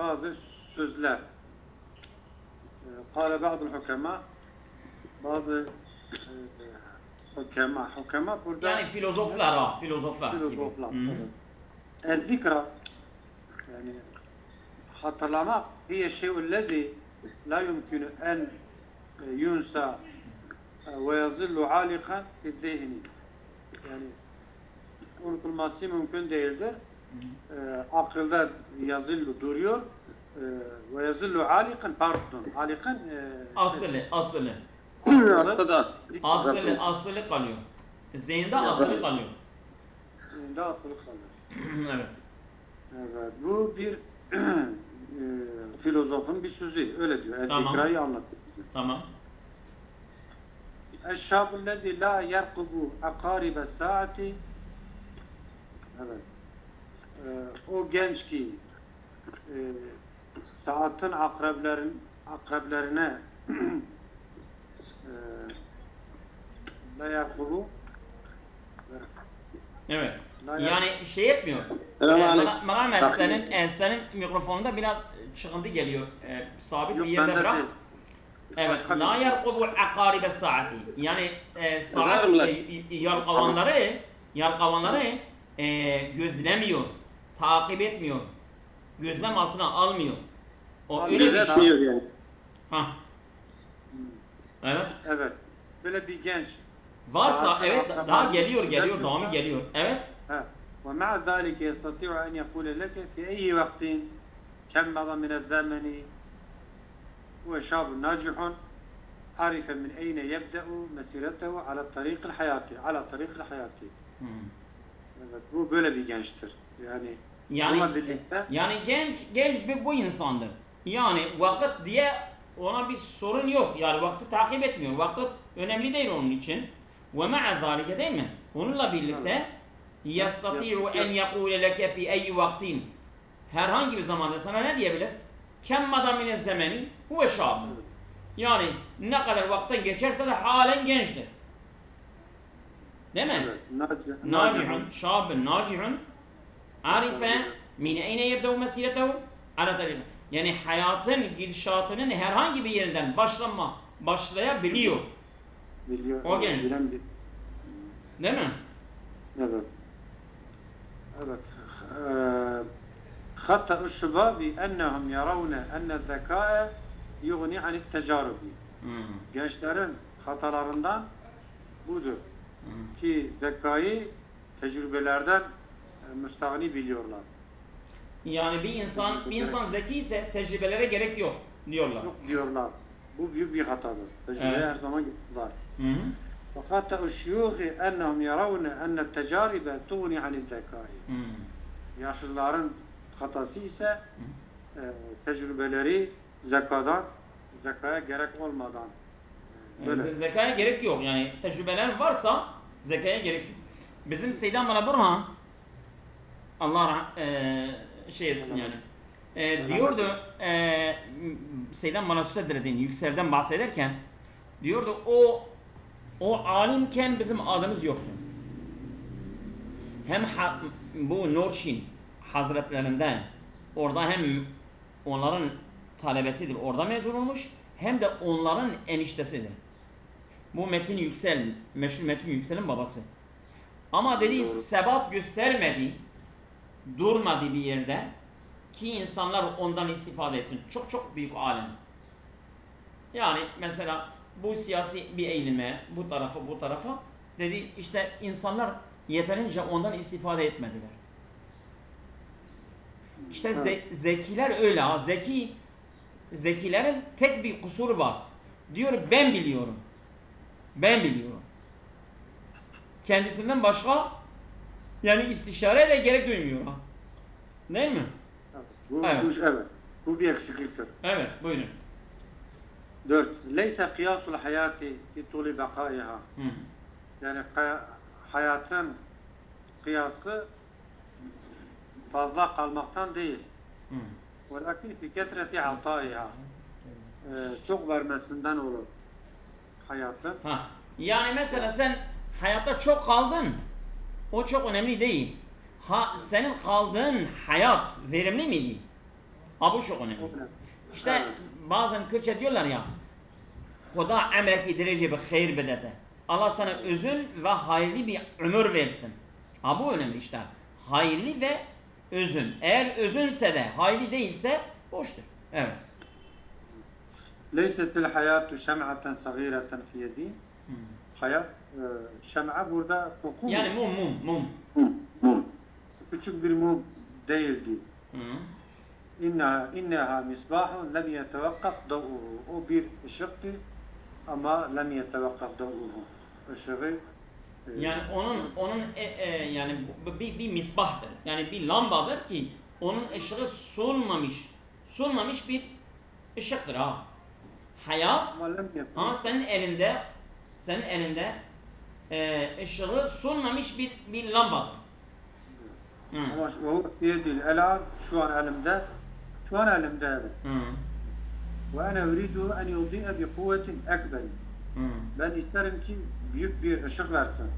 bazı sözler. Kâle ba'dul hukema, bazı hukema burada yani filozoflar filozoflar. El-zikra yani hatırlamak hiye şey'ullezî la yumkinu en yunsa ve yazillu alikan fi'z-zihni. Yani unutulması mümkün değildir. Akılda yazıllı duruyor ve yazıllu alikan pardon alikan aslı kalıyor. Zihinde aslı kalıyor. Zihinde aslı kalıyor. Evet. Evet, bu bir filozofun bir sözü, öyle diyor. Tamam. El-zikrayı anlatıyor bize. Tamam. Eşşâbullezî lâ yerkubu akâribe saati. Evet. O genç ki saatin akreplerine la yerkubu. Evet. Yani şey etmiyor. Mehmet senin mikrofonunda biraz çıkıntı geliyor. Sabit bir yerde bırak. Evet. La yerkubu akaribe saati. Yani saat yalkavanları gözlemiyor. Takip etmiyor. Gözlem altına almıyor. O öyle bir şey yani. Ha. Evet. Evet. Böyle bir genç varsa evet daha geliyor devamı geliyor. Evet. ومع ذلك يستطيع أن يقول لك في أي وقت كم مضى من الزمن هو شاب ناجح عرف من أين يبدأ مسيرته على طريق الحياة Evet, bu böyle bir gençtir. Yani genç bu insandır. Yani vakit diye ona bir sorun yok. Yani vakti takip etmiyor. Vakit önemli değil onun için. Ve ma'a zalike değil mi? Onunla birlikte yastati'u en yekule leke fi eyyi vaktin. Herhangi bir zamanda sana ne diyebilir? Kemmada mine zemeni huve şab. Yani ne kadar vakten geçerse de halen gençtir. Değil mi? Nacihun, şabun, nacihun arife min eyne yebde'u mesiretehu ala tarihi. Yani hayatın gidişatının herhangi bir yerinden başlayabiliyor. Biliyor. O genç. Değil mi? Evet. Evet. Hatta şubabi ennehum yaravne enne zekâe yughni anit tecarubi. Gençlerin hatalarından budur. Ki zekayı tecrübelerden müstahni biliyorlar. Yani bir insan zeki ise tecrübelere gerek yok diyorlar. Yok diyorlar. Bu büyük bir hatadır. Tecrübe her zaman var. Fakat uşyuhi ennehum yaravne enne tecaribe tuğni anil zekâi. Yaşlıların hatası ise tecrübeleri zekaya gerek olmadan zekaya gerek yok. Yani tecrübeler varsa zekaya gerek yok. Bizim Seydan bana Burhan Allah şey etsin yani. Diyordu Seydan bana söz ettirdiğin Yüksel'den bahsederken diyordu o alimken bizim adımız yoktu. Hem bu Nurşin Hazretlerinden orada hem onların talebesidir, orada mezun olmuş, hem de onların eniştesidir. Bu Metin Yüksel, meşhur Metin Yüksel'in babası. Ama dedi sebat göstermedi, durmadı bir yerde ki insanlar ondan istifade etsin. Çok büyük alim. Yani mesela bu siyasi bir eğilime, bu tarafa dedi işte insanlar yeterince ondan istifade etmediler. İşte zekiler öyle ha. Zekilerin tek bir kusuru var. Diyor ben biliyorum. Kendisinden başka yani istişare de gerek duymuyor ha. Değil mi? Evet. Bu bir eksikliktir. Evet, buyurun. 4. Leysa kıyasul hayati fi tuli bakaiha. Yani hayatın kıyası fazla kalmaktan değil. Velakin fi kethreti ataiha. Çok vermesinden olur hayatın. Yani mesela sen hayatta çok kaldın. O çok önemli değil. Senin kaldığın hayat verimli miydi? Bu çok önemli. İşte bazen Kürtçe diyorlar ya, Huda emreki derece bir hayır bedete. Allah sana özün ve hayırlı bir ömür versin. Bu önemli işte. Hayırlı ve özün. Eğer özünse de hayırlı değilse boştur. Evet. Leysetil hayatu şem'aten sagireten fi yedi. Hayat şem'a burada koku. Yani mum. Mum. Küçük bir mum değildi. İnneha misbahun lem yetevakkaf dav'uhu. O bir ışıktı ama lem yetevakkaf dav'uhu. Işığı yani onun yani bir misbahtır. Yani bir lambadır ki onun ışığı solmamış bir ışıktır ha. Hayat senin elinde ışığı solmamış bir lambadır. Ama o diye değil. Ela şu an elimde evet. Ve ana uridu en yudi'a bi kuvvetin ekber. Ben isterim ki büyük bir ışık versin.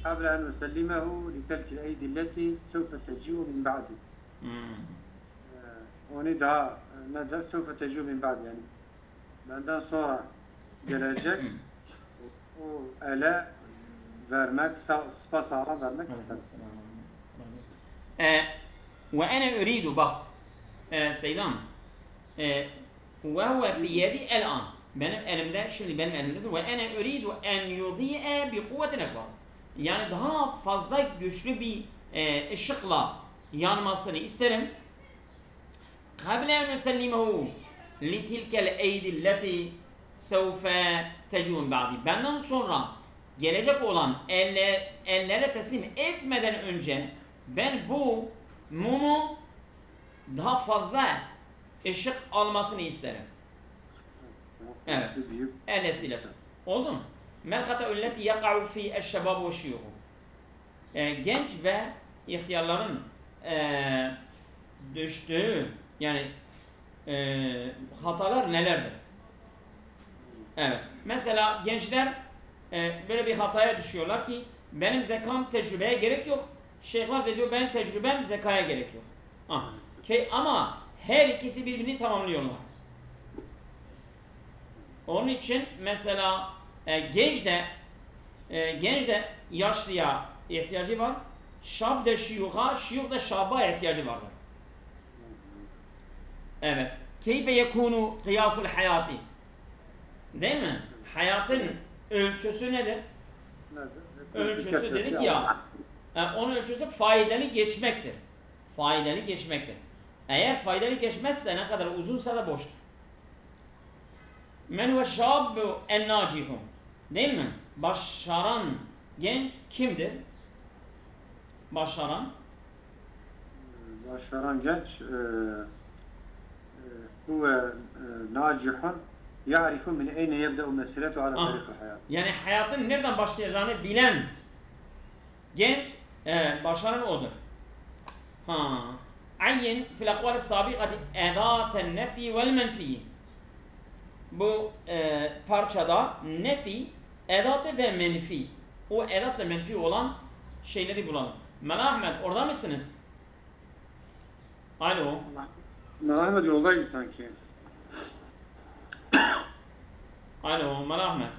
قبل أن أسلمه لتلك الأيدي التي سوف تجيء من بعدي. Onu daha neden سوف تجيء من بعد yani benden sonra gelecek o ele vermek, sapasağlam vermek istedim. وأنا أريد bak Seydam وهو في يدي الآن benim elimde ve أنا أريد أن يضيء بقوة أكبر. Yani daha fazla güçlü bir ışıkla yanmasını isterim. قبل أن نسلمه لتلك الأيدي التي سوف تجيء من بعدي. Benden sonra gelecek olan ellere teslim etmeden önce ben bu mumu daha fazla ışık almasını isterim. Evet. Ellesiyle. Oldu mu? Melhata ülleti yaka'u fi eşşebab ve şiyuhu. Genç ve ihtiyarların düştüğü yani hatalar nelerdir? Evet. Mesela gençler böyle bir hataya düşüyorlar ki benim zekam tecrübeye gerek yok. Şeyhler de diyor benim tecrübem zekaya gerek yok. Ama her ikisi birbirini tamamlıyorlar. Onun için mesela genç de yaşlıya ihtiyacı var. Şab da şiyuh da şaba ihtiyacı vardır. Evet. Keyfe yekunu kıyasul hayati. Değil mi? Hayatın ölçüsü nedir? Ölçüsü dedik ya. Onun ölçüsü faydalı geçmektir. Faydalı geçmektir. Eğer faydalı geçmezse ne kadar uzunsa da boştur. Men huve şabbu en nacihum. Değil mi? Başaran genç kimdir? Başaran genç huve nacihun ya'rifu min eyne yebde'u mesiretu ala tarikul hayat. Yani hayatın nereden başlayacağını bilen genç başaran odur. Ayyin fil akvali sabikati edaten nefi vel menfi. Bu parçada nefi, edatı ve menfi. O edat ve menfi olan şeyleri bulalım. Mela Ahmet orada mısınız? Alo. Mela Ahmet yoldaydı sanki. Alo Mela Ahmet.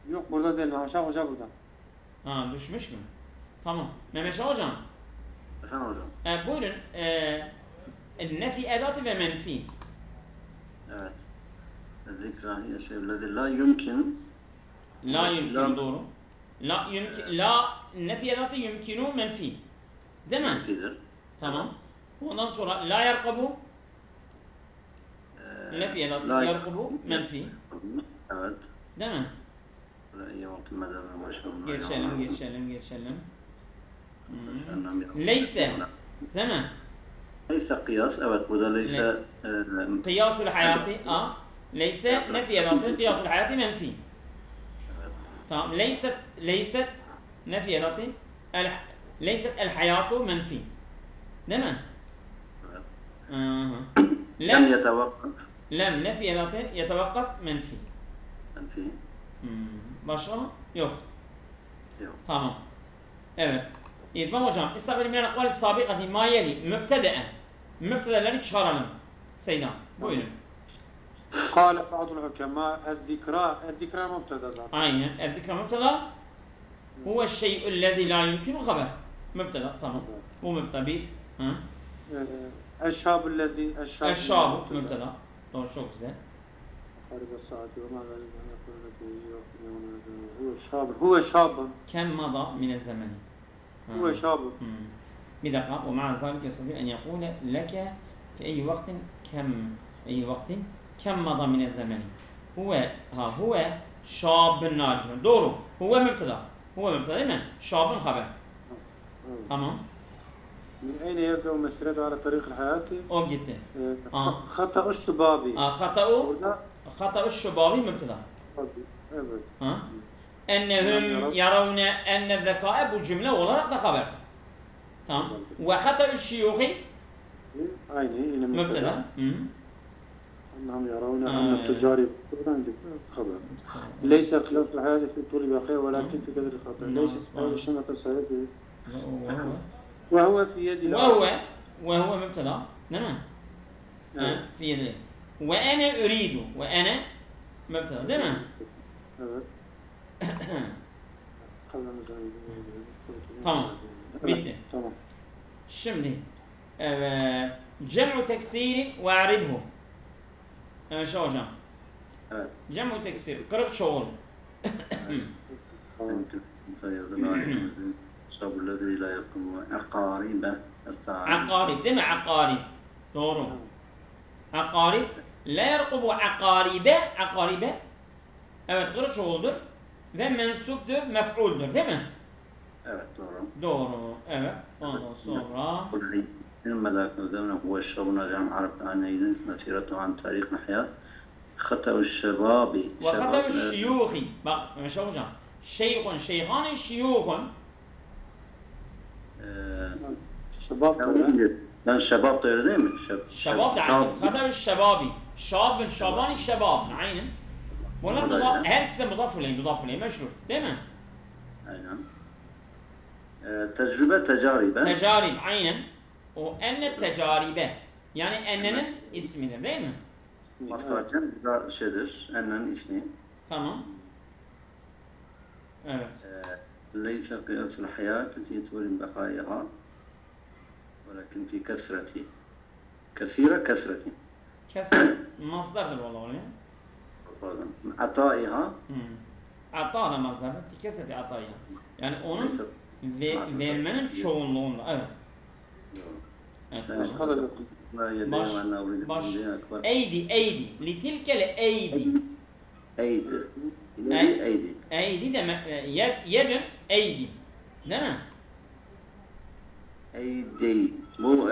Yok burada değil. Aşağı Hoca burada. Düşmüş mü? Tamam. Mehmet Şah Hocam. Efendim hocam. Buyurun. Nefi edatı ve menfi. Evet. Zikrahiye şeylerde la yumkin. La yumkin doğru. La nefi edatı yumkinu menfi. Değil mi? Menfidir. Tamam. Ondan sonra la yarkabu nefi edatı yarkabu menfi. Evet. Değil mi? Geçelim. Leyse. Değil mi? Leyse kıyas. Evet burada leyse kıyasul hayati leyse nefi edatı kıyasul hayati menfi. Tamam. Leyset nefi edatı leyset el hayatu menfi. Değil mi? Lem yetevakkaf. Lem nefi edatı yetevakkaf menfi. Menfi. Başka mı? Yok. Tamam. Evet. İrfan hocam, İstakbil minel akvali sabikati ma yeli mübtede'en. mübtedeleri çıkaralım. Seydan. Buyurun. قال بعض الحكماء الذكرى مبتدا zaten. Aynen. الذكر مبتدا هو الشيء الذي لا يمكن الخبر. مبتدا tamam. Bu mübteda bir. الشاب الذي الشاب mübteda. Doğru, çok güzel. قرب الساعة وما ذلك أن يكون هو شاب كم مضى من الزمن. هو شاب. Bir dakika. ومع ذلك يستطيع أن يقول لك في أي وقت أي وقت كم مضى من الزمن. هو شاب ناجح. doğru. هو mübteda. هو mübteda değil mi? Şabın haber. Tamam. من أين يبدأ مسيرته على طريق الحياة؟ O gitti. خطأ الشباب. خطأ الشباب mübteda. Evet. Ennehum yaravne enne zekâe, bu cümle olarak da haber. Tamam. Ve hata'u şiyuhi aynı yine mübteda. أنهم يرون أن التجار خبر ليس خلاف الحياة في طول بقية ولكن في قدر الخطأ ليس هذا شنطة سيده وهو في يد وهو مبتدا نعم في يد وأنا أريد وأنا مبتدا تمام. Tamam. Bitti. Tamam. Şimdi cem'u teksiri ve aribhu. Evet şu hocam. Evet. Cem'u teksir. Kırık çoğul. الذي لا يقوم عقارب الساعة. Akarib değil mi? Akarib. Doğru. Akarib. La yerkubu akaribe. Evet, kırık çoğuldur. Ve mensuptur, mef'uldur değil mi? Evet, doğru. Doğru. Evet. Ondan sonra الملاك زمنه هو الشاب نرجع عرف عن مسيرته عن طريق الحياة خطأ الشباب وخطأ الشيوخ. Bak Mehmet hocam. Şeyhun, şeyhan, şiyuhun. Şebap da. Ben şebap da öyle değil mi? Şebap da aynı. Hata'u şebabi. Şabın, şabani, şebab. Aynen. Bunlar her ikisi de mudaf ileyh meşhur. Değil mi? Aynen. Tecrübe, tecaribe. Tecarib, aynen. O enne tecaribe. Yani ennenin ismidir değil mi? Masarken şeydir. Ennenin ismi. Tamam. Evet. ليس قياس الحياة في طول بقائها ولكن في كثرة كثيرة كثرة. Kesin masdardır vallahi. عطائها. Ata da masdardır. Bir kesreti ataya. Yani onun vermenin çoğunluğunda. Evet. Başka da yok. Eydi. Litilkele eydi. Eydi demek. Yedün eydi. Değil mi? Eydi. Bu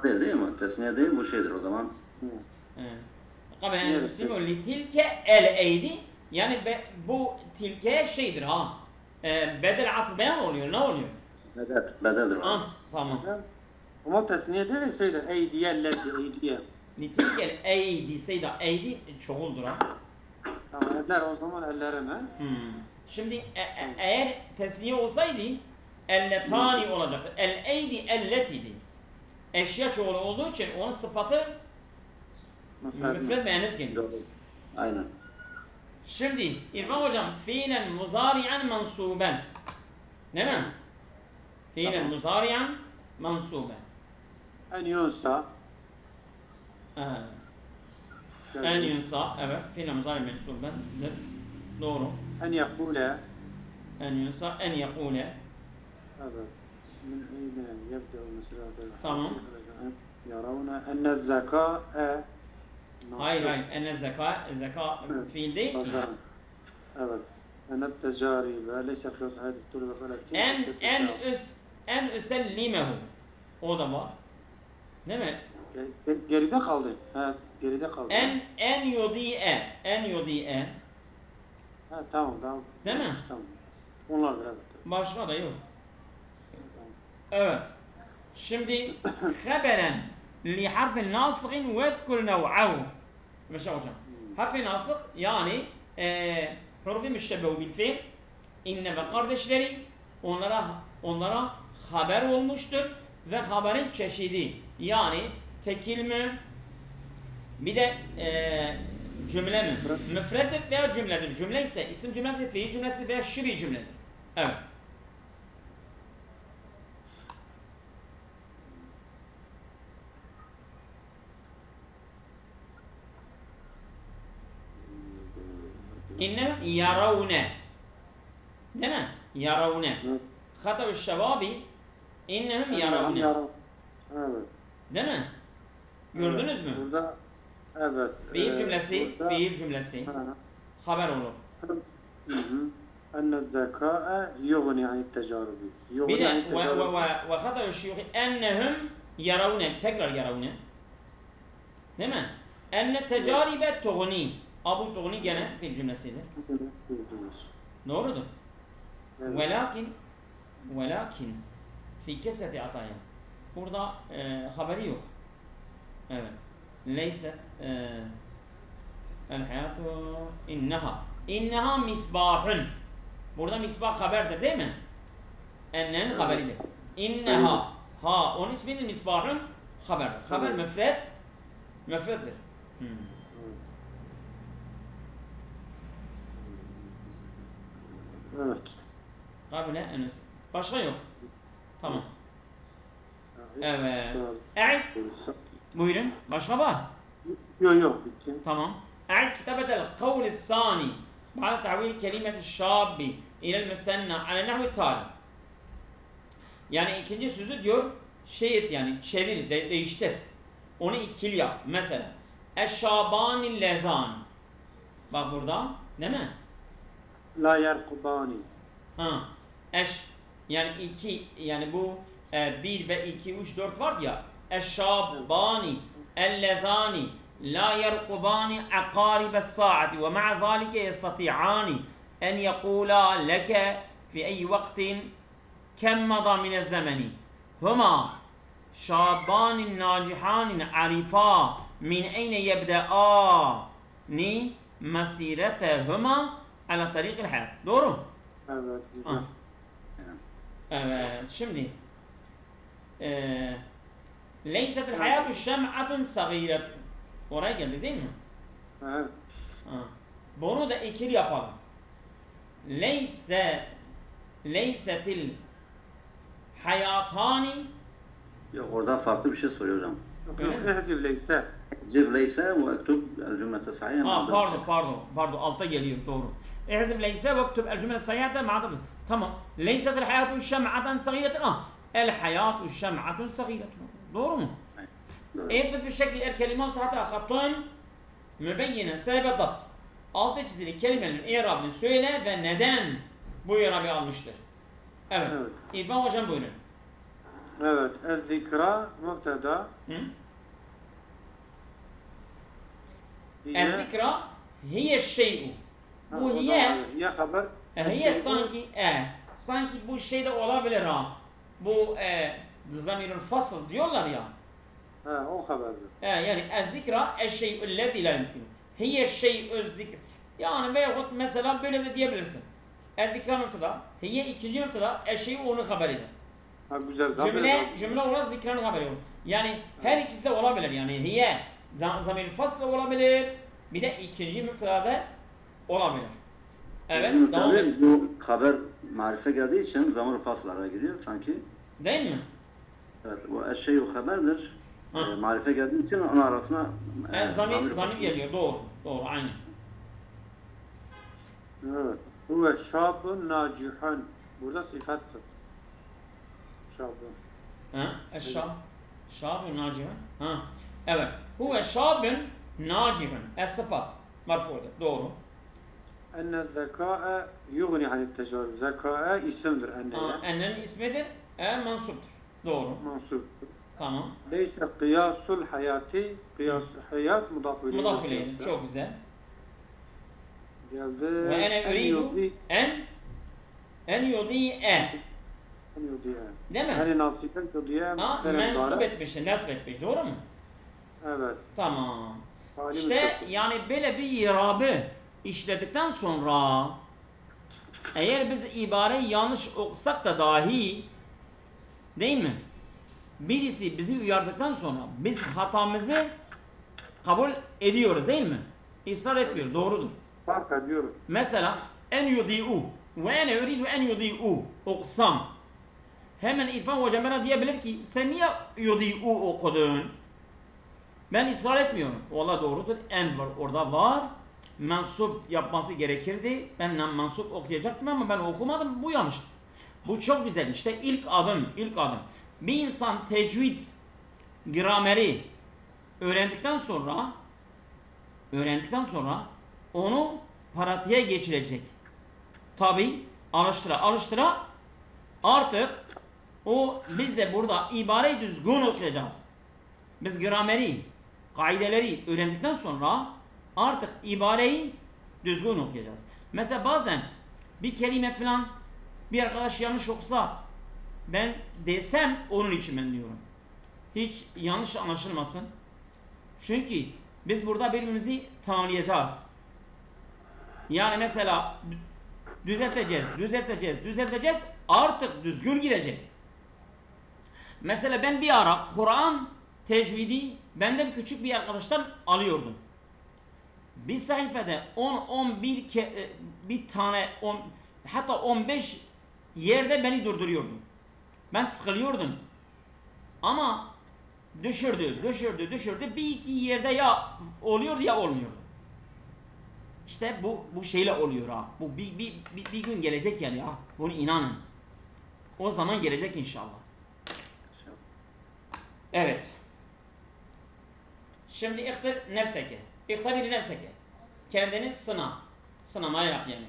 şey değil mi? Tesniye değil, bu şeydir o zaman. Kabehen Müslüman litilke el eydi. Yani bu tilke şeydir ha. Bedel atf beyan oluyor. Ne oluyor? Bedeldir. Tamam. Ama tesniye değilseydi eydiye. Litilkel eydi seyda eydi çoğuldur ha. Tamam, eller o zaman ellerime. Şimdi eğer tesniye olsaydı elletani olacaktı. El eydi elletiydi. Eşya çoğulu olduğu için onun sıfatı müfred müennes geliyor. Aynen. Şimdi İrfan hocam fiilen muzari'an mansuben. Değil mi? Fiilen muzari'an mansuben. En yunsa. En yunsa, evet. Fiilen muzari'an mansuben. Doğru. En yakule. En yunsa, en yakule. Evet. Min eyne yebde'u mesela. Tamam. Yaravne enne zekâe. Hayır. Enne zeka fiil değil ki. Evet. Enne tecaribe. Leyse kıyas hayat tulu ve En üsellimehu. O da var. Değil mi? Geride kaldı. Evet, geride kaldı. En yudi'e. Ha, tamam. Değil mi? Tamam. Onlardır evet. Başka da yok. Evet. Şimdi haberen li harfin nasıgin ve ezkur nev'ahu. Mesela hocam. Harfi nasıg yani hurufi müşşebbehu bil fiil. İnne ve kardeşleri onlara haber olmuştur. ve haberin çeşidi. Yani tekil mi? Bir de cümle mi? Müfrettir veya cümledir. Cümle ise isim cümlesi, fiil cümlesi veya şibi cümledir. Evet. İnnehum yaravne. Değil mi? Yaravne. Hata'u şevabi innehum yaravne. Evet. Değil mi? Gördünüz mü? Burada evet. Fiil cümlesi, burada, fiil cümlesi. Haber olur. Enne zekâe yughni anit tecarubi. Bir de ve hata'u şiyuhi ennehum yaravne. Tekrar yaravne. Değil mi? Enne tecaribe tuğni. Abu tuğni gene fiil cümlesidir. Doğrudur. Velakin fi kesreti ataya. Burada haberi yok. Evet. Leyse el hayatu inneha misbahun. Burada misbah haberdir değil mi? Ennenin haberidir. İnneha ha onun ismidir, misbahun haberdir. Haber müfrettir. Evet. Kabile enes. Başka yok. Tamam. Evet. Buyurun. Başka var. Yok bitti. Tamam. أعد كتابة القول الثاني بعد تعويل كلمة الشاب إلى المثنى على النحو التالي. Yani ikinci sözü diyor şey et, yani çevir, değiştir. Onu ikili yap. Mesela eşşabani lezan. Bak burada değil mi? La yerkubani. Ha. Yani iki, yani bu 1 ve 2 3 4 var ya. Eşşabani ellezani la yerkubani aqaribes saati ve ma'a zalike yestati'ani en yekula leke fi ey vaktin kem mada minez zemeni huma şabanin nacihanin arifa min eyne yebde'ani mesiretehuma ala tariqil hayat. Doğru? Evet. Evet. Şimdi leysetil hayatu şem'atun sagiretun. Oraya geldik değil mi? Evet. Bunu da ikili yapalım. Leysetil hayatani. Yok, orada farklı bir şey soruyor hocam. Ehzib leyse. Cib leyse ve ektub el cümlete sahiye. Pardon, altta geliyor, doğru. Ehzib leyse ve ektub el cümlete sahiye ma'da. Tamam. Leysetil hayatu şem'atan sagiretun. El hayatu şem'atun sagiretun. Doğru mu? اثبت بالشكل الكلمات تحتها خطين mübeyyinen sebep dapt. Altı çizili kelimenin i'rabını söyle ve neden bu i'rabı almıştır. Evet. İrfan hocam buyurun. Evet. Ez-zikra mübteda. Ez-zikra hiye şey'u. Bu hiye haber. Hiye sanki bu şeyde olabilir ha. Bu zamirul fasıl diyorlar ya. O haberdir. Yani ez-zikra eş-şey'ü'llezî la yumkin. Hiye şey'ü'z-zikr. Yani veyahut mesela böyle de diyebilirsin. Ez-zikra noktada, hiye ikinci noktada, eş-şey'ü onun haberidir. Güzel. Cümle olarak zikranın haberi olur. Yani her ikisi de olabilir. Yani hiye zamir fasl olabilir. Bir de ikinci noktada olabilir. Evet, devam edelim. Bu haber marife geldiği için zamir faslara giriyor sanki. Değil mi? Evet, bu eş-şey'ü haberdir. Marife geldiği için onun arasına zamir geliyor. Doğru, aynen. Evet. Huve şabun nacihun. Burada sıfattır. Şabun. Şabun nacihun. Evet. Huve şabun nacihun. Es-sıfat. Marfu'dur. Doğru. Enne zekâe yughni anit tecarüb. Zekâe isimdir enneye. Ennenin ismidir. Mansuptur. Doğru. Mansuptur. Tamam. Leyse kıyasul hayati, kıyas hayat mudaf ileyh. Mudaf ileyh. Çok güzel. Geldi. Ve ene ürîdu en yudi'e. Değil mi? Yani nasiben yudi'e. Mensup etmiş, nasip etmiş. Doğru mu? Evet. Tamam. İşte yani böyle bir irabı işledikten sonra eğer biz ibareyi yanlış okusak da dahi değil mi? birisi bizi uyardıktan sonra biz hatamızı kabul ediyoruz değil mi? İsrar etmiyor. Doğrudur. Fark ediyoruz. Mesela en yudi'u ve ene uridu en yudi'u oksam. Hemen İrfan hocam bana diyebilir ki sen niye yudi'u okudun? Ben ısrar etmiyorum. Valla doğrudur. En var. Orada var. Mensup yapması gerekirdi. Ben mensup okuyacaktım ama ben okumadım. Bu yanlış. Bu çok güzel. İşte ilk adım. İlk adım. Bir insan tecvid, grameri öğrendikten sonra onu pratiğe geçirecek. Tabi alıştıra artık biz de burada ibareyi düzgün okuyacağız. Biz grameri, kaideleri öğrendikten sonra artık ibareyi düzgün okuyacağız. Mesela bazen bir kelime falan bir arkadaş yanlış okusa ben desem onun için ben diyorum. Hiç yanlış anlaşılmasın. Çünkü biz burada birbirimizi tamamlayacağız. Yani mesela düzelteceğiz. Artık düzgün gidecek. Mesela ben bir ara Kur'an tecvidi benden küçük bir arkadaştan alıyordum. Bir sayfada 10-11 bir tane hatta 15 yerde beni durduruyordum. Ben sıkılıyordum. Ama düşürdü. Bir iki yerde ya oluyordu ya olmuyordu. İşte bu şeyle oluyor ha. Bu bir gün gelecek yani ya. Bunu inanın. O zaman gelecek inşallah. Evet. Şimdi İhtabir nefseke. Kendini sınamaya yap yani.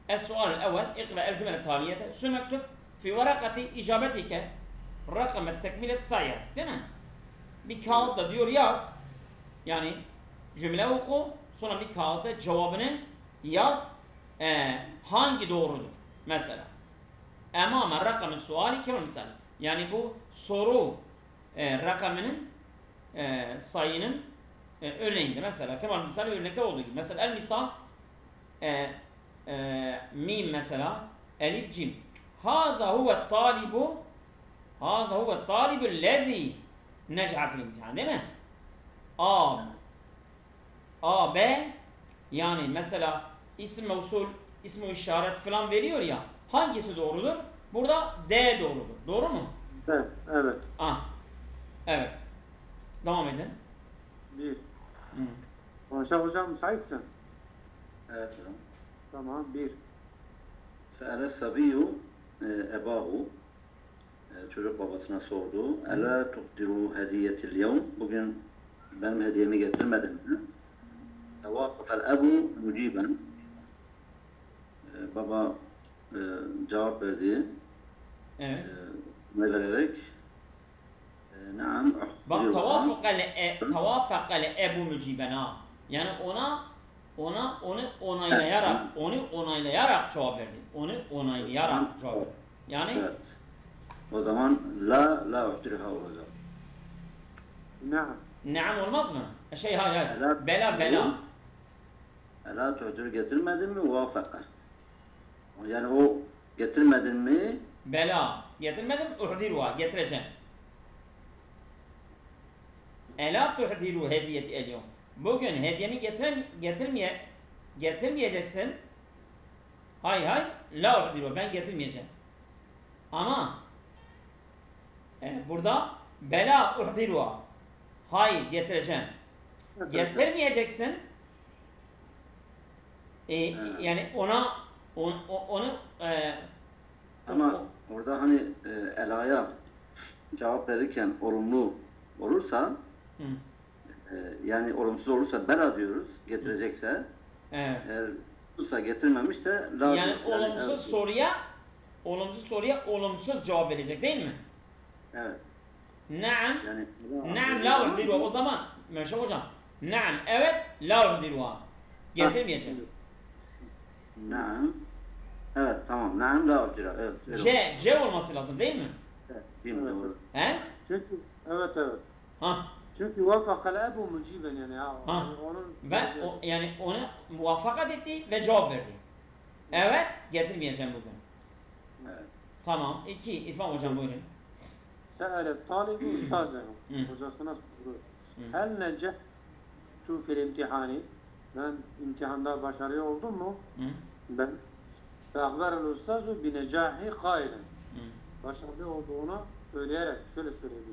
Es-sual el-evvel ikra el-cümle el-taliyete sümektub fi varakati icabetike rakamet tekmilet sayya. Değil mi? Bir kağıtta diyor yaz. Yani cümle oku. Sonra bir kağıtta cevabını yaz. Hangi doğrudur? Mesela. Emama rakamı suali kemal misal. Yani bu soru rakamının sayının örneğinde. Mesela kemal misal örnekte olduğu gibi. Mesela el misal mim mesela elif cim. Hâzâ huve tâlibu lezî nec'a fil imtihan. Değil mi? A, B yani mesela isim mevsul, ismi işaret falan veriyor ya. Hangisi doğrudur? Burada D doğrudur. Doğru mu? Evet. Evet. Devam edin. Bir. Konuşan hocam müsaitsin. Evet hocam. Tamam. Bir. Se'ale sabiyu ebahu. Çocuk babasına sordu. Ela tuhdiru hediyetil yevm. Bugün benim hediyemi getirmedin mi? Tevakıfel ebu muciben. Baba cevap verdi. Evet. Ne vererek? Naam. Bak tevafakale ebu muciben ha. Yani onu onaylayarak cevap verdi. Onu onaylayarak cevap verdi. Yani evet. O zaman la uhdirha olacak. Naam olmaz mı? Hayır. Bela. Ela tuhdir getirmedin mi? Vafaka. Yani o getirmedin mi? Bela. Getirmedim. Uhdiruha. Getireceğim. Ela tuhdiru hediyeti el-yevm. Bugün hediyemi getirmeyeceksin. Hayır. La uhdiru. Ben getirmeyeceğim. Ama burada bela uhdiruha. Hayır getireceğim. Getirmeyeceksin. Yani onu ama orada hani elaya cevap verirken olumlu olursa yani olumsuz olursa bela diyoruz getirecekse eğer olursa getirmemişse la yani olumsuz soruya olumsuz cevap verecek değil mi? Evet. Naam. Naam la uhdiruha. O zaman Meşe hocam. Naam evet la uhdiruha. Getirmeyeceğim. Naam. Evet tamam. Naam la uhdiruha. Evet. C olması lazım değil mi? Evet. Değil mi? Doğru. He? Çünkü evet. Ha. Çünkü vafakal ebu muciben yani ya. Yani onu muvaffakat etti ve cevap verdi. Evet getirmeyeceğim bugün. Evet. Tamam. 2 İrfan hocam buyurun. Se'ele talibu ustazehu. Hocasına sordu. Hel necehtu fil imtihani. Ben imtihanda başarılı oldum mu? Ben Feakberel ustazu bi necahi kailen. Başarılı olduğunu söyleyerek şöyle söyledi.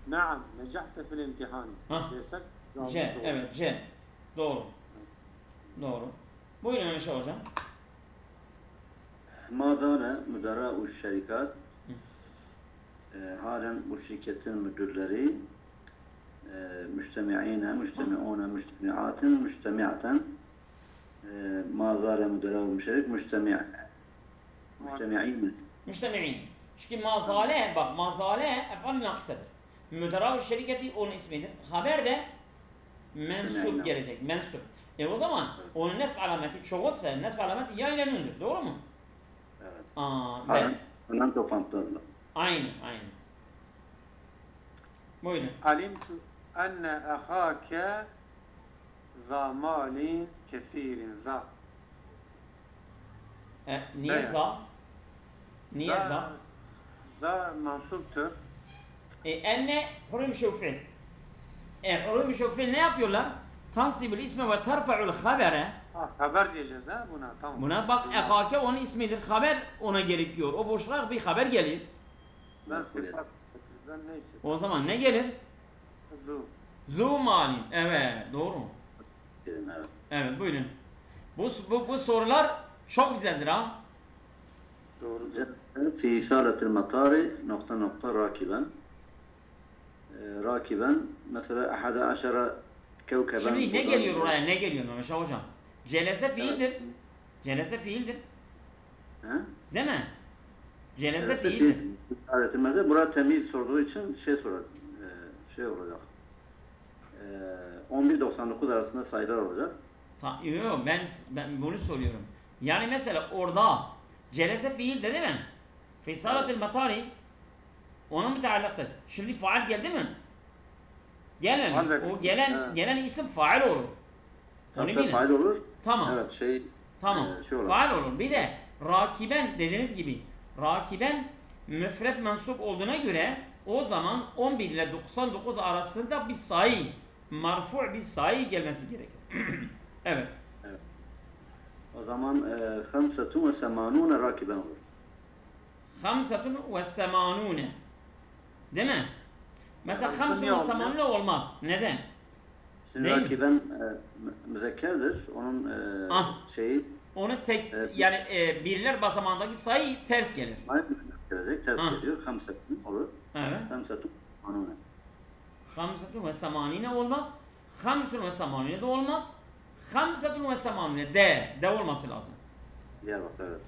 Naam necahte fil imtihani. Desek C. Evet C. Doğru. Doğru. Buyurun Ömer hocam. Ma zâle müderâ'u şerikat. Halen bu şirketin müdürleri müstemi'ine, müstemi'une, müstemi'atin, müstemi'aten ma zâle müderâ'u şerik müstemi'in mi? Müstemi'in. Çünkü mazale, bak mazale efal naksedir. Müderâ'u şirketi onun ismidir. Haber de mensup gelecek. Mensup. O zaman onun nesb alameti çoğulsa nesb alameti ya ile nundur. Doğru mu? Evet. Ondan toplantıdadılar. Aynen. Buyurun. Alimtu enne ahake za malin kesirin za. Niye za? Niye za? Za mansuptur. Enne hurum şevfil. Hurum şevfil ne yapıyorlar? Tansibul isme ve terfa'ul habere. Haber diyeceğiz ha buna. Tamam. Buna bak ehake onun ismidir. Haber ona gerekiyor. O boşluğa bir haber gelir. Ben sıfat. Ben neyse. O zaman ne gelir? Zu. Zu malin. Evet. Doğru mu? Evet buyurun. Bu sorular çok güzeldir ha. Doğru. Fi isaletil matari nokta rakiben. Rakiben mesela ahada aşara kevkeben. Şimdi ne geliyor oraya? Ne geliyor Mehmet hocam? Celese fiildir. Evet. Celese fiildir. He? Değil mi? Celese fiildir. Öğretilmede burada temiz sorduğu için şey olacak. 11.99 arasında sayılar olacak. Yok ben bunu soruyorum. Yani mesela orada celese fiil de değil mi? Fisalatil matari ona müteallıktır. Şimdi faal geldi mi? Gelmemiş. O gelen isim faal olur. Onu bilin. Faal olur. Tamam. Evet tamam. Faal olur. Bir de rakiben dediğiniz gibi rakiben müfret mensup olduğuna göre o zaman 11 ile 99 arasında bir sayı marfu' bir sayı gelmesi gerekir. Evet. O zaman 85 rakiben olur. 85 değil mi? Mesela 85 olmaz. Neden? Şimdi rakiben müzekkerdir. Onun şeyi onu tek yani birler basamağındaki sayı ters gelir. Gelecek, ters geliyor. 50 olur. Evet. 85 olmaz. 85 de olmaz. 85 de olması lazım. Diğer bak evet.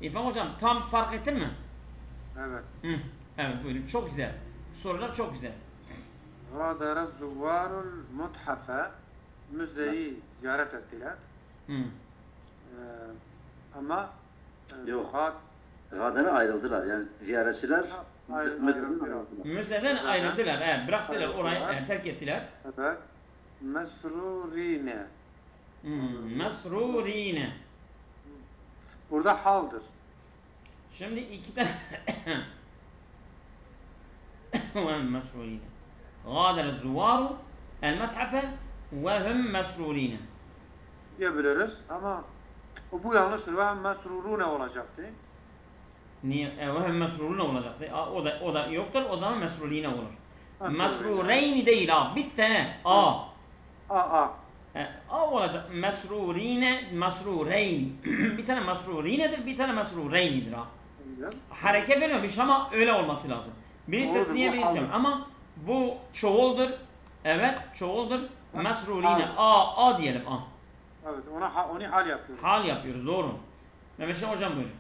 İrfan hocam tam fark ettin mi? Evet. Evet buyurun. Çok güzel. Sorular çok güzel. Gâdara zuvvârul muthafe müzeyi ziyaret ettiler. Ama yok. Gâdara ayrıldılar. Yani ziyaretçiler müzeden ayrıldılar. Evet, bıraktılar orayı, terk ettiler. Evet. Mesrurine. Mesrurine. Burada haldır. Şimdi iki tane mesrurine. Gâdara zuvvâru el methafe ve hum mesrurine. Diyebiliriz ama bu yanlıştır. Ve hum mesrurune olacaktı. Niye? Ve hum mesrurune olacaktı. O da yoktur. O zaman mesrurine olur. Mesrureyni değil ha. Bir tane A. A olacak. Mesrurine, mesrureyni. Bir tane mesrurinedir, bir tane mesrureynidir ha. Hareket vermemiş ama öyle olması lazım. Biri tesniye, biri cem. Ama bu çoğuldur. Evet, çoğuldur. Mesrurine. A diyelim. A. Evet, onu hal yapıyoruz. Hal yapıyoruz, doğru. Mehmet hocam buyurun.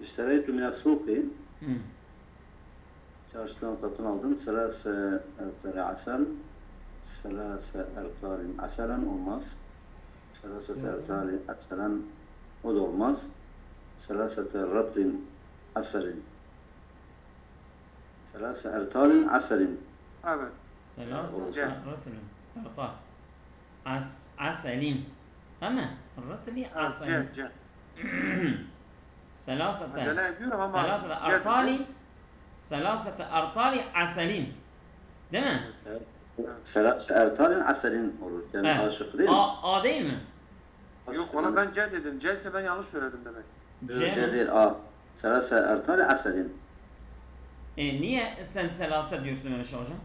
İştereytü minasuki. Çarşıdan satın aldım. Selase ertele asel. Selase ertalin aselen olmaz. Selase ertalin aselen o da olmaz. Selase ratlin aselin. Selase ertalin aselin. Evet. Selase ratlin ertal. Aselin. Ama ratli aselin. Selase ertali. Selasete ertali aselin. Değil mi? Selase ertalin aselin olur. Yani Evet. aşık değil mi? A değil mi? Yok ona ben C dedim. C ise ben yanlış söyledim demek. C mi? değil A. Selase ertalin aselin. Niye sen selase diyorsun Mehmet Şah hocam?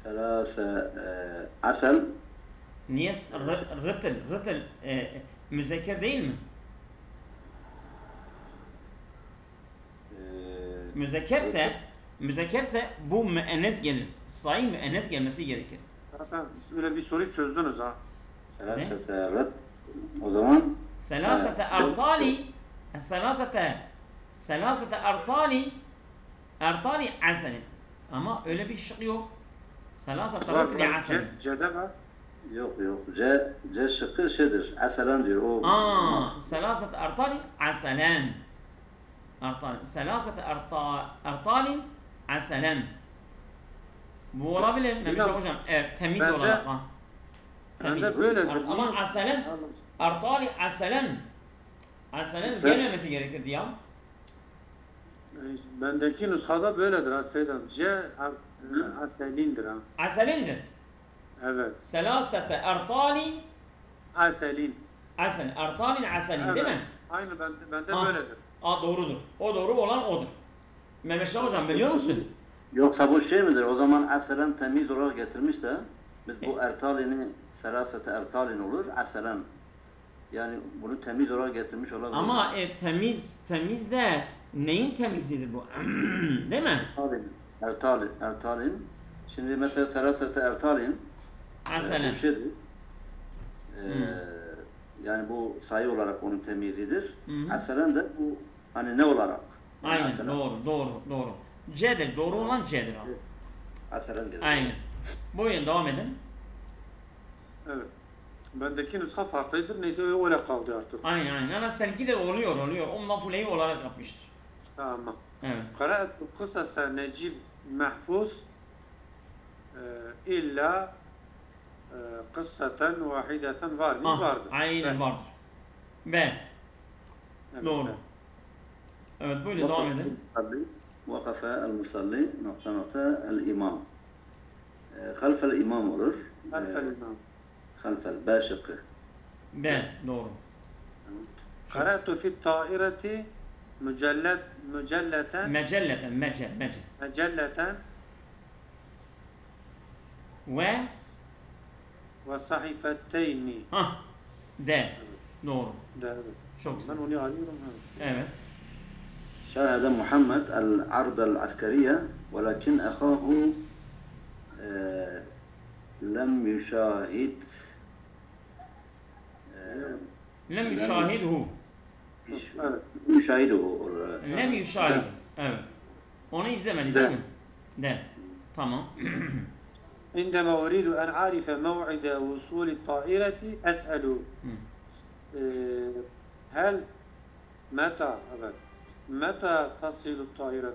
Selase asel. Niye rıtıl müzekker değil mi? Müzekkerse bu müennes gelir. Sayı müennes gelmesi gerekir. Zaten öyle bir soruyu çözdünüz ha. Selasete ret. O zaman Selasete ertali selasete ertali aselin. Ama öyle bir şık yok. Selasete rıtli aselin. C'de var. yok. C şıkkı şeydir. Aselen diyor. O selasete ertali aselen. Selasete ertalin aselen. Bu olabilir Mehmet Şah hocam. Evet, temiz Ben de- olarak ha. Ben de böyledir. Ama Niye? aselen ertali aselen. Aselen gelmemesi gerekirdi ya. Yani bendeki nüshada böyledir ha Seydam. C aselindir ha. Aselindir. Evet. Selasete ertali Aselin. asel. Ertalin aselin değil mi? Aynı bende Ha. böyledir. Doğrudur. O doğru olan odur. Mehmet Şah hocam biliyor musun? Yoksa bu şey midir? O zaman aselen temiz olarak getirmiş de biz bu ertalini selasete ertalin olur. Aselen. Yani bunu temiz olarak getirmiş olabilir. Ama temiz de neyin temizliğidir bu? Değil mi? Ertalin. Şimdi mesela selasete ertalin. Aselen. Bu şeydir. Yani bu sayı olarak onun temyizidir. Hı. Aselen de bu hani ne olarak? Yani Aynen aselen. doğru. C'dir. Doğru olan C'dir abi. Aselen gelir. Aynen. Buyurun devam edin. Evet. Bendeki nüsha farklıdır. Neyse öyle kaldı artık. Aynen. Yani seninki de oluyor. Ondan fuleyi olarak yapmıştır. Tamam. Evet. قرأت قصص نجيب محفوظ إلا قصة واحدة var mı? Vardır. Aynen vardır. B. Evet, Doğru. Evet buyurun devam edin. وقف المصلي نقطة نقطة الإمام خلف الإمام olur. خلف الإمام. خلف B şıkkı. B. Doğru. قرأت في الطائرة مجلة Mecelleten. مجلة Ve وصحيفتين. D. Doğru. Evet. Çok Ben güzel. onu alıyorum. Evet. شاهد محمد العرض العسكرية ولكن أخاه لم يشاهد Lem yüşahidhu. Evet. يشاهده Lem yüşahid. Evet. Onu izlemedi değil mi? D. Tamam. عندما أريد أن أعرف موعد وصول الطائرة أسأل هل متى متى تصل الطائرة؟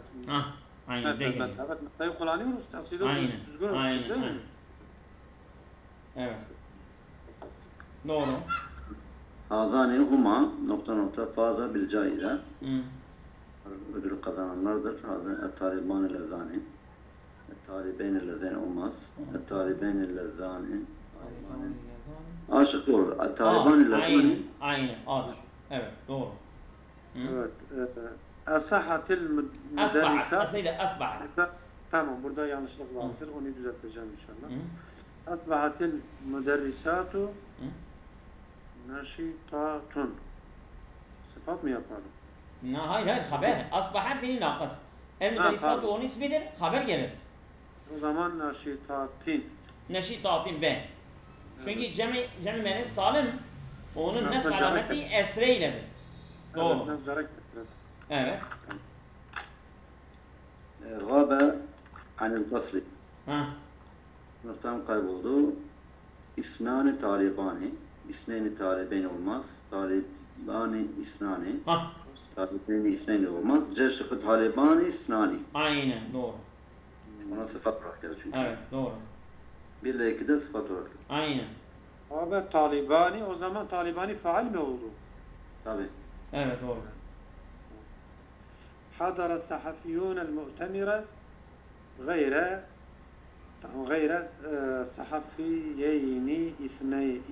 Aynen. D geliyor. Evet, meta'yı kullanıyoruz. Tasıyla düzgün Aynen. değil mi? Evet. Doğru. هذان هما نقطة نقطة فاز بالجائزة Hı. ödül kazananlardır. هذا الطالبان اللذان الطالبين اللذين olmaz. الطالبين اللذان aşık olur. الطالبان اللذان Aynen. A'dır. Evet. Doğru. Evet. أصحت Asbahat. المدرسة. Asayda asbahat. Tamam, burada yanlışlık vardır. Onu düzelteceğim inşallah. Hı. أصبحت المدرسات naşitatun. Sıfat mı yapalım? Hayır. Haber. Asbahat fiili nakıs. El-müderrisat onun ismidir. Haber gelir. O zaman naşitatin. Neşitatin B. Çünkü cemi menes salim onun Nasıl nesb alameti esre iledir. Doğru. Evet, nazara getirelim. Evet. غاب عن الفصل. Ha. kayboldu. İsnani talibani. İsneni talibeyn olmaz. Talibani isnani. Ha. Talibeni isneni olmaz. C şıkkı talibani isnani. Aynen doğru. Ona sıfat olarak gelir çünkü. Evet doğru. 1 ile 2 de sıfat olarak gelir. Aynen. Abi talibani, o zaman talibani faal mi oldu? Tabi. Evet doğru. حضر الصحفيون المؤتمر غير صحفيين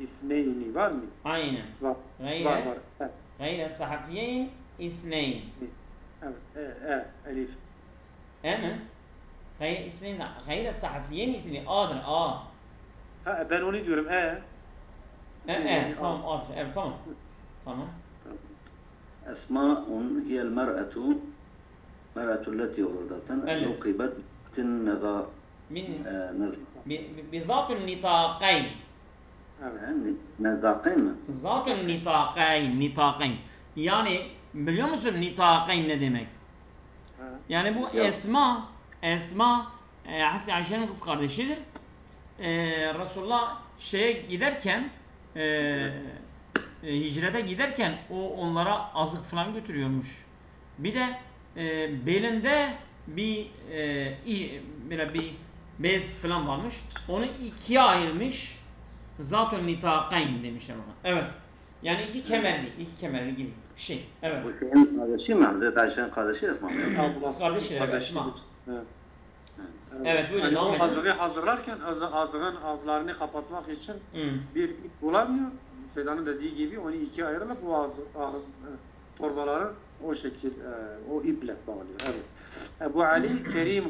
اثنين var mı? Aynen. Var. Gayre Var. Evet. gayre sahafiyeyn isneyn. Evet. Elif. Emin? Gayre isneyn. Gayre sahafiyeyn isneyn. A'dır. A. Ha, ben onu diyorum. Tamam A'dır. Evet tamam. Tamam. أسماء هي المرأة التي ولدت لقبت النظا Min bizatun nitaqayn. نزاقين Zatun nitaqayn. Yani biliyor musun nitaqayn ne demek? Yani bu Yok. Esma Hazreti Ayşe'nin kız kardeşidir. Resulullah şeye giderken hicrete giderken o onlara azık falan götürüyormuş. Bir de belinde böyle bir bez falan varmış. Onu ikiye ayırmış. Zatun nitaqayn demişler ona. Evet. Yani iki kemerli gibi bir şey. Evet. Bu şeyin kardeşi mi? Hazreti Ayşe'nin kardeşi Esma. Kız kardeşidir evet. Esma. Evet. Evet buyurun Yani devam o edin. azığı hazırlarken azığın ağızlarını kapatmak için bir ip bulamıyor. Sedan'ın dediği gibi onu ikiye ayırıp bu ağız torbaları o şekil o iple bağlıyor. Evet. Ebu Ali Kerim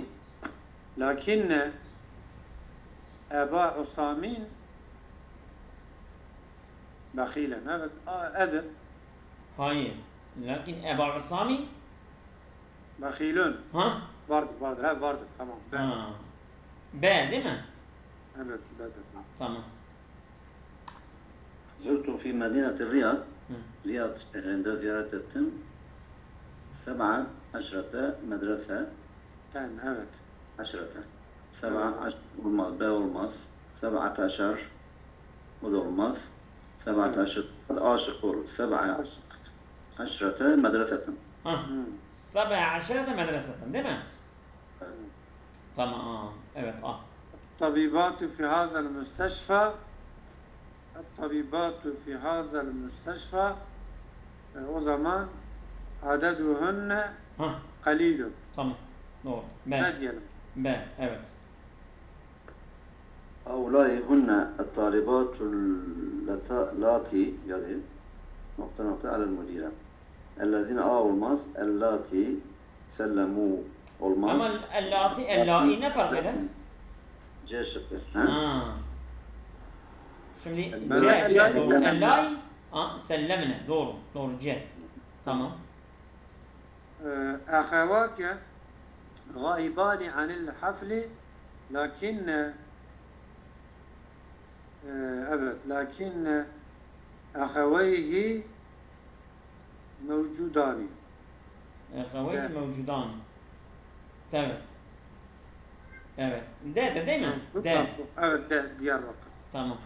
lakinne Eba Usamin bakilen. Evet. Edir. Hayır. Lakin Ebu Usami Bakilun. ha? Vardır. Ha, vardır. Tamam. Ha. B değil mi? Evet. Tamam. زرت في مدينة الرياض رياض şehrinde ziyaret ettim. 17 medrese. Evet. 7 olmaz, B olmaz. 17 o da olmaz. 17 aşık olur. 17 medreseten. Ha. 17 medreseten değil mi? Tamam. Evet. الطبيبات في هذا المستشفى o zaman adeduhunne qalilun. Tamam. Doğru. Ne diyelim? B. Evet. هؤلاء هن الطالبات اللاتي يعني نقطة على المديرة الذين olmaz اللاتي سلموا olmaz. Ama ellati ne fark eder? C şıkkı. Ha. Şimdi Ben- C Ben- doğru. Ellai sellemne. Doğru C. Tamam. أخواك غائبان عن الحفل لكن لكن أخويه موجودان. Eheveyhi mevcudan. Evet. Evet. D değil mi? D. Evet, Diyarbakır. Tamam.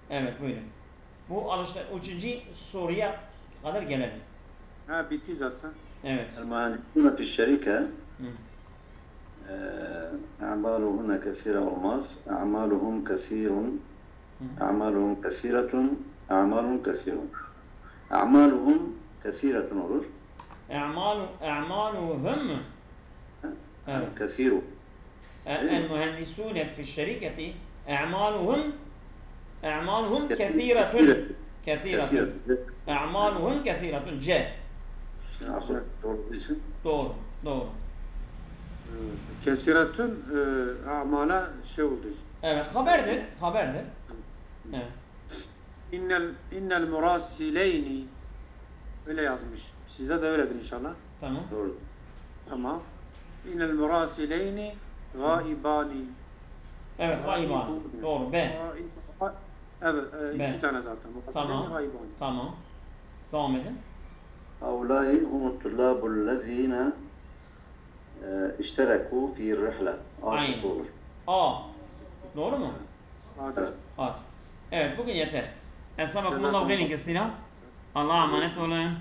Evet buyurun. Bu üçüncü soruya kadar gelelim. Ha, bitti zaten. Evet. المهندسون في الشركة أعمالهن كثيرة olmaz. أعمالهم كثير أعمالهم كثيرة أعمال كثير أعمالهم كثيرة olur. أعمالهم mu? Evet. كثير المهندسون في الشركة أعمالهم كثيرة أعمالهم كثيرة C. Doğru. Kesiretün amala şey oldu. Evet, haberdir. Evet. İnnel murasileyni öyle yazmış. Sizde de öyledir inşallah. Tamam. Doğru. Tamam. İnnel murasileyni gaibani. Evet, gaiban. Doğru. B. Evet, B. iki tane zaten. Tamam. Gaibani. Tamam. Devam edin. هؤلاء هم الطلاب الذين اشتركوا في الرحلة. Aynen. olur. A. Doğru mu? Hadi. A. Evet, bugün yeter. Estağfurullah ve kesiren. Allah'a emanet olun.